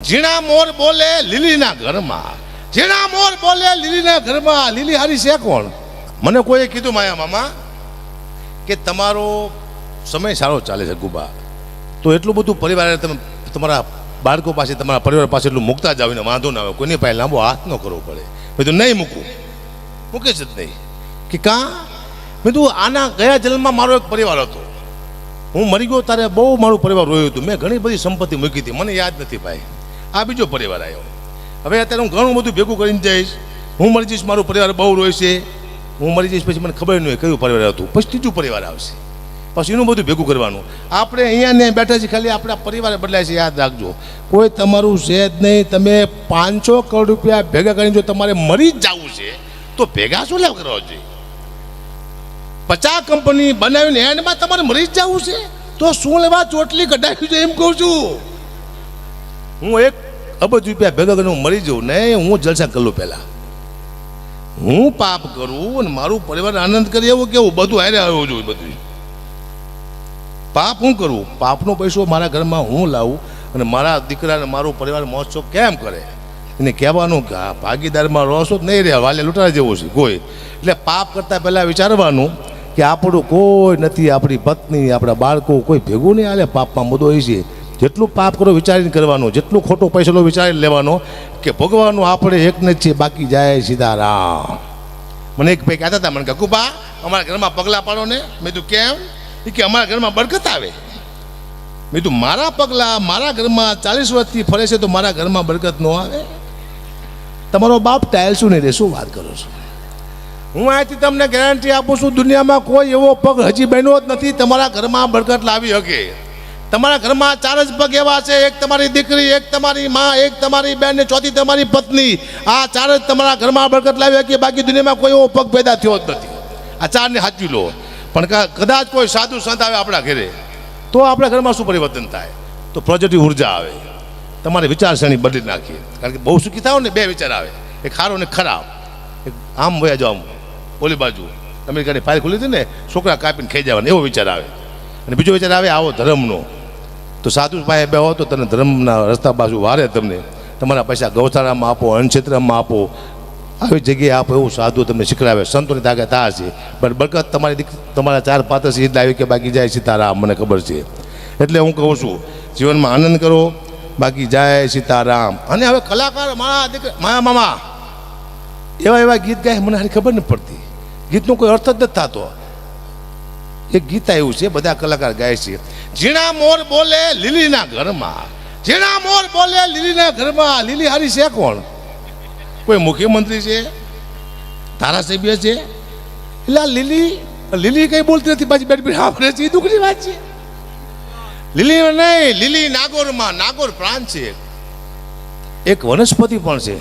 ઝીણા મોર બોલે લીલીના ઘરમાં, ઝીણા મોર બોલે લીલીના ઘરમાં. લીલી હારી છે કોણ? મને કોઈએ કીધું માયા મામા કે તમારો સમય સારો ચાલે છે ગુબા, તો એટલું બધું પરિવારે તમે તમારા બાળકો પાસે તમારા પરિવાર પાસે એટલું મૂકતા જ આવીને વાંધો ના આવે, કોઈની પાસે લાંબો હાથ ન કરવો પડે. મેં તો નહીં મૂકું, મૂકીશ જ નહીં. કે કાં? મેં તું આના ગયા જન્મમાં મારો એક પરિવાર હતો, હું મરી ગયો ત્યારે બહુ મારું પરિવાર રોયું હતું, મેં ઘણી બધી સંપત્તિ મૂકી હતી, મને યાદ નથી ભાઈ. આ બીજો પરિવાર આવ્યો, હવે અત્યારે હું ઘણું બધું ભેગું કરીને જઈશ, હું મરી જઈશ મારું પરિવાર બહુ રોઈશે, હું મરી જઈશ પછી મને ખબર નહીં હોય કયું પરિવાર હતું, પછી ત્રીજું પરિવાર આવશે, પછી એનું બધું ભેગું કરવાનું. આપણે અહીંયા ને બેઠા છીએ, ખાલી આપણા પરિવાર બદલાય છે, યાદ રાખજો. કોઈ તમારું છે જ નહીં. તમે 500 કરોડ રૂપિયા ભેગા કરીને જો તમારે મરી જ જવું છે તો ભેગા શું લેવા કરવા જોઈએ? 50 કંપની બનાવીને એન્ડમાં તમારે મરી જ જવું છે તો શું લેવા ચોટલી કઢાવી છે? એમ કહું છું. હું 1 અબજ રૂપિયા ભેગા કરીને હું મરી જાઉં નહીં, હું જલસા કરું પહેલાં, હું પાપ કરું અને મારું પરિવાર આનંદ કરે એવું કેવું બધું હારે આવ્યું જોઈએ. બધું પાપ હું કરું, પાપનો પૈસો મારા ઘરમાં હું લાવું અને મારા દીકરાને મારું પરિવાર મહોત્સવ કેમ કરે એને કહેવાનું કે આ ભાગીદારમાં રહો છો નહીં રહ્યા, વાલે લૂંટારા જેવો છે કોઈ. એટલે પાપ કરતાં પહેલાં વિચારવાનું કે આપણું કોઈ નથી, આપણી પત્ની આપણા બાળકો કોઈ ભેગું નહીં હાલે. પાપમાં મુદ્દો એ છે, જેટલું પાપ કરો વિચારીને કરવાનું, જેટલું ખોટો પૈસા વિચારીને લેવાનો કે ભગવાનનું આપણે એક જ છે, બાકી જાય સીતારામ. મને એક ભાઈ કહેતા હતા, મને કે ગુબા અમારા ઘરમાં પગલાં પાડો ને. મેં તું કેમ? એ કે અમારા ઘરમાં બરકત આવે. મેં તું મારા પગલાં મારા ઘરમાં 40 વર્ષથી ફરે છે તો મારા ઘરમાં બરકત ન આવે? તમારો બાપ ટાયલ્સું નહીં રહે, શું વાત કરો છો? હું અહીંથી તમને ગેરંટી આપું છું, દુનિયામાં કોઈ એવો પગ હજી બન્યો જ નથી તમારા ઘરમાં બરકત લાવી શકે. તમારા ઘરમાં 4 જ પગ એવા છે, એક તમારી દીકરી, એક તમારી માં, એક તમારી બેન ને ચોથી તમારી પત્ની. આ 4 જ તમારા ઘરમાં બરકત લાવી શકે, બાકી દુનિયામાં કોઈ એવો પગ પેદા થયો જ નથી. આ 4 ને સાચવી લો. પણ કદાચ કોઈ સાધુ સંત આવે આપણા ઘરે તો આપણા ઘરમાં શું પરિવર્તન થાય? તો પોઝિટિવ ઉર્જા આવે, તમારી વિચારસરણી બદલી નાખીએ. કારણ કે બહુ સુખી થાવ ને 2 વિચાર આવે, એક સારો ને ખરાબ. એક આમ વયા જાઓ, આમ ઓલી બાજુ અમેરિકાની ફાઇલ ખુલી હતી ને, છોકરા કાપીને ખાઈ જવાના, એવો વિચાર આવે. અને બીજો વિચાર આવે આવો ધર્મનો, તો સાધુ પાસે બે હો તો તને ધર્મના રસ્તા બાજુ વારે, તમને તમારા પૈસા ગૌશાળામાં આપો, અન્નક્ષેત્રમાં આપો, આવી જગ્યાએ આપો, એવું સાધુ તમને શીખડાવે. સંતોની તાકાત આ છે, પણ બરકત તમારા 4 પાત્ર સીધ લાવી કે બાકી જાય સીતારામ, મને ખબર છે. એટલે હું કહું છું જીવનમાં આનંદ કરો, બાકી જાય સીતારામ. અને હવે કલાકાર મારા દીકરા માયા મામા એવા ગીત ગાય, મને હારી ખબર નથી પડતી, ગીતનો કોઈ અર્થ જ નથી થતો. એક ગીત એવું છે, બધા કલાકાર ગાય છે, ઝીણા મોર બોલે લીલીના ઘરમાં, ઝીણા મોર બોલે લીલીના ઘરમાં. લીલી હારી છે કોણ? કોઈ મુખ્યમંત્રી છે, ધારાસભ્ય છે? એટલે લીલી લીલી કઈ બોલતી નથી, પાછી બેઠી આપણે છે, એ દુઃખની વાત છે. લીલી નહીં, લીલી નાગોરમાં. નાગોર પ્રાંત છે, એક વનસ્પતિ પણ છે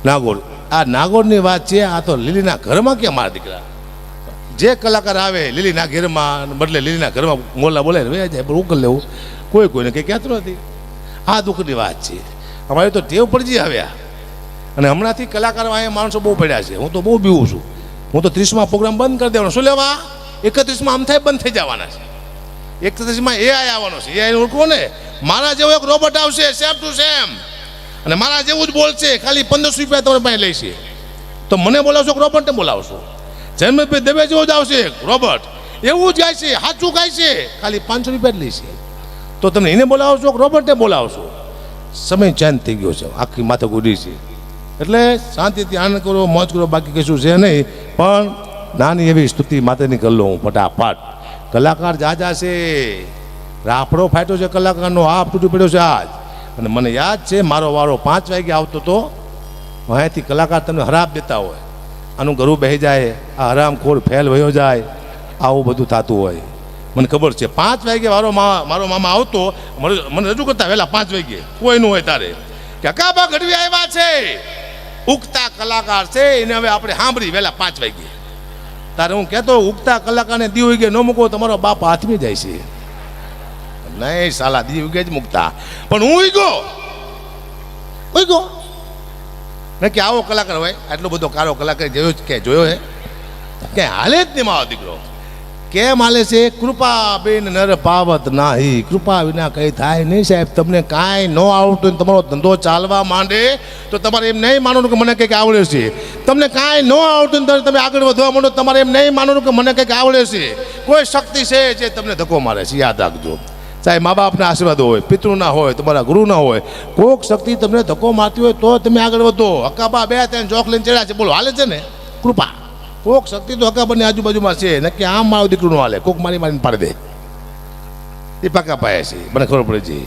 નાગોર. આ નાગોરની વાત છે. આ તો લીલીના ઘરમાં કે મારા દીકરા જે કલાકાર આવે લીલીના ઘરમાં બદલે લીલીના ઘરમાં મોલા બોલે જાય, પણ ઉકલ લેવું કોઈને કંઈ કહેતું નથી. આ દુઃખની વાત છે. અમારે તો ટેવ પડી જઈ આવ્યા, અને હમણાંથી કલાકારો અહીંયા માણસો બહુ પડ્યા છે. હું તો બહુ બીવું છું. હું તો 30માં પ્રોગ્રામ બંધ કરી દેવાનો. શું લેવા? 31માં આમ થાય બંધ થઈ જવાના છે. 31માં AI આવવાનો છે. AI ઓળખો ને, મારા જેવો એક રોબોટ આવશે, સેમ ટુ સેમ, અને મારા જેવું જ બોલશે. ખાલી 1500 રૂપિયા તમારી પાસે લેશે. તો મને બોલાવશો કે રોબોટને બોલાવશો? જન્મભાઈ દવે જેવો જ આવશે રોબોટ, એવું જ ગાય છે, સાચું ગાય છે, ખાલી 500 રૂપિયા જ લેશે. તો તમે એને બોલાવશો કે રોબોટને બોલાવશો? સમય ચેન્જ થઈ ગયો છે, આખી માથે ગુડી છે. એટલે શાંતિથી આનંદ કરો, મોજ કરો, બાકી કશું છે નહીં. પણ નાની એવી સ્તુતિ માતાની કરી લો હું ફટાફટ. કલાકાર જાજા છે, રાફડો ફાટ્યો છે કલાકારનો, આ તૂટી પડ્યો છે આજ. અને મને યાદ છે મારો વારો 5 વાગે આવતો હતો, અહીંયાથી કલાકાર તમને હરાબ દેતા હોય, આનું ઘરું બેસી જાય, આ હરામખોર ફેલ વયો જાય, આવું બધું થતું હોય. મને ખબર છે 5 વાગે મારો મામા આવતો, મને રજૂ કરતા વહેલા 5 વાગે કોઈનું હોય તારે કે અકાબા ગઢવી આવ્યા છે, ઉગતા કલાકાર છે, એને હવે આપણે સાંભળી વહેલા 5 વાગે. તારે હું કહેતો ઉગતા કલાકારને દી ઉગે ન મૂકો, તમારો બાપ હાથમી જાય છે. નહીં સાલા, દી ઉગે જ મૂકતા. પણ હું ઉગ્યો ને કે આવો કલાકાર હોય, આટલો બધો કારો કલાકાર જોયો હે ક્યાંય હાલે જ નહીં મારો દીકરો. કેમ હાલે છે? કૃપા બેન નર પાવત નાહી, કૃપા વિના કંઈ થાય નહીં સાહેબ. તમને કાંઈ ન આવડતું, તમારો ધંધો ચાલવા માંડે તો તમારે એમ નહીં માનવાનું કે મને કંઈક આવડે છે. તમને કાંઈ ન આવડતું તો તમે આગળ વધવા માંડો, તમારે એમ નહીં માનવાનું કે મને કંઈક આવડે છે. કોઈ શક્તિ છે જે તમને ધક્કો મારે છે, યાદ રાખજો સાહેબ. મા બાપના આશીર્વાદ હોય, પિતૃના હોય, તમારા ગુરુના હોય, કોઈક શક્તિ તમને ધક્કો મારતી હોય તો તમે આગળ વધો. હકાબા 2-3 જોખ લઈને ચડ્યા છે, બોલો હાલે છે ને? કૃપા કોક શક્તિ તો હકાબાની આજુબાજુમાં છે, નક્કી આમ મારું દીકરું નો હાલે, કોક મારીને પાડી દે, એ પાકા પાયા છે, મને ખબર પડે છે.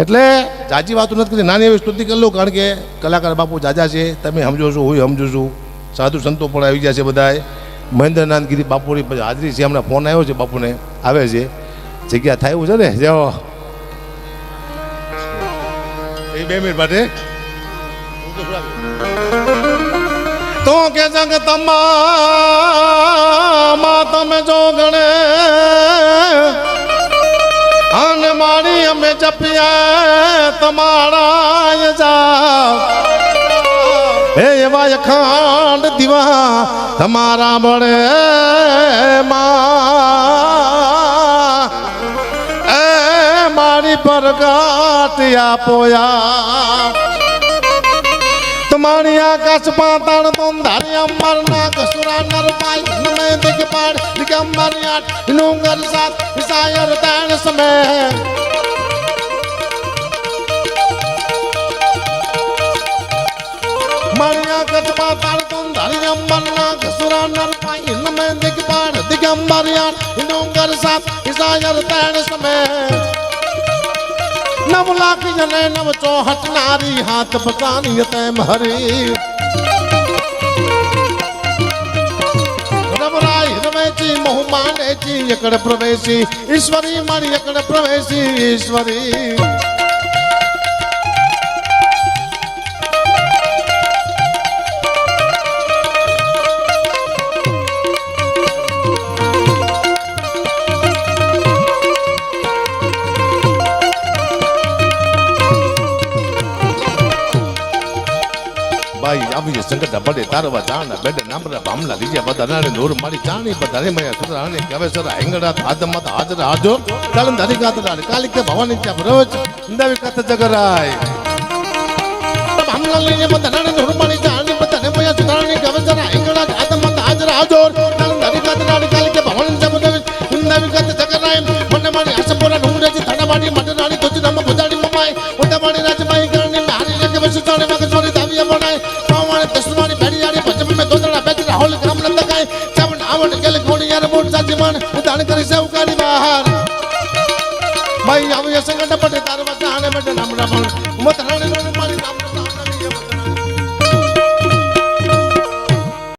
એટલે જાજી વાતો નથી કરી, નાની એવી સ્તુતિ કરી લો, કારણ કે કલાકાર બાપુ જાજા છે, તમે સમજો છો, હું સમજુ છું. સાધુ સંતો પણ આવી ગયા છે બધાએ. મહેન્દ્રનાથ ગીરી બાપુની પછી હાજરી છે, હમણાં ફોન આવ્યો છે, બાપુને આવે છે, જગ્યા થાય એવું છે ને, જાઓ એ 2 મિનિટ માટે તો કે જગતમાં તમે જો ગણે અને મારી અમે જપ્યા તમારા જાવ, હે એવા અખંડ દીવા તમારા બળે માં એ મારી પ્રગટ આપોયા. તમારી આકાશ પાતાળ તો ધારી અંબર ના કસુરા નર પાય નમે દિગપાડ દિગંબર આઠ નુંગર સાત વિસાયર તાણ સમે મારી આકાશ પાતાળ તો ધારી અંબર ના કસુરા નર પાય નમે દિગપાડ દિગંબર આઠ નુંગર સાત વિસાયર તાણ સમે 9 લાખ જને 9 નારી હાથ પતાની તેમ હરી રમરાય રમેચી મોહ માનેચી એકડ પ્રવેશી ઈશ્વરી મારી એકડ પ્રવેશી ઈશ્વરી. આવી સંકટ બડે તારવા જાણા બેડે નામરા ભામલા લીજ્યા બધા નાને નોર મારી ચાણી બધાને મયા સુરાને કવે સરા હેંગડા આદમત હાજર હાજો ચાલન ધરી ગાતરા કાલિકે ભવાની ત્યાં રોજ અંદાવી કથ જગરાય ભામલા લીજ્યા બધા નાને નોર મારી ચાણી બધાને મયા સુરાને કવે સરા હેંગડા આદમત હાજર હાજો ચાલન ધરી ગાતરા કાલિકે ભવાની ત્યાં અંદાવી કથ જગરાય મને મારી આસપોરા ઢુંગરેજી ધડાવાડી મડરાણી તોજી નામ બજાડી મમાય ઉડાવાડી રાજમાઈ કરણી નારી જગ વસુ ચાણે મગ સોરી દાવિયા બનાય તસ્માની બેડિયારી પચમ મે દોદડા બેચરા હોલ ગ્રામ લંદકાય ચાવણ આવણ ગેલ કોણી યાર મોટ સાજીમાન ઉદાણ કરી સે